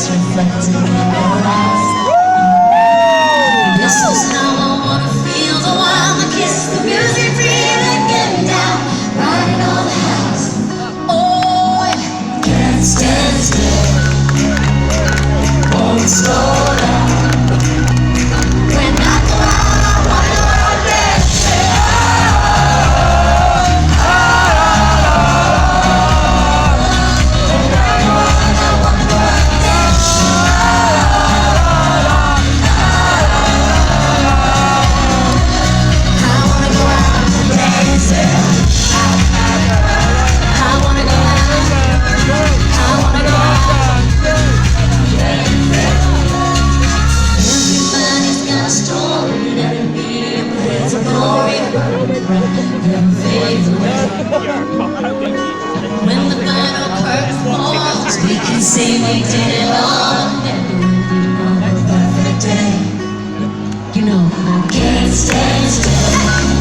is reflected in your eyes. This is how I wanna feel the while I kiss the music, feel it getting down, riding on the house. Oh, can't stand still, won't slow down. When I go out, I wanna go out there. When the final curtain falls, we can say we did it all, and it will be on a perfect day. You know I can't stand still.